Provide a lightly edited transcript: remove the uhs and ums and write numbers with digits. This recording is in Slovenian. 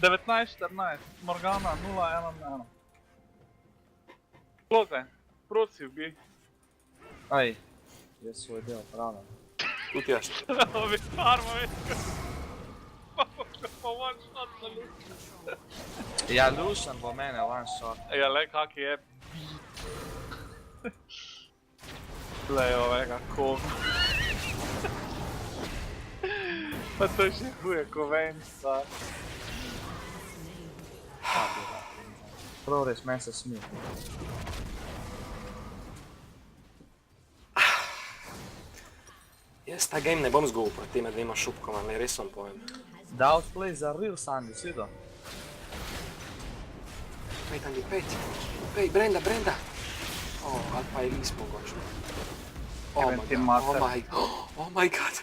19-14, Morgana 0-1-1. Klote, prosi ubij. Aj, jaz svoj del pravim. Tudi jaz. Ovi farmo, veš, kako one shot na Lucian. Ja, Lucian bo mene one shot. Ja, le kak je. Glej ovega kova. Pa to je še huje, ko vem, stvar. Prav res, meni se smije. Jaz ta game ne bom zgubil proti tema dvema šupkoma, ne res vam povem. Da outplay za real Sandy, si vidio? Pej, Tangi, pej. Pej, Brenda, Brenda. O, ali pa je Liz mogoče. Oh my god.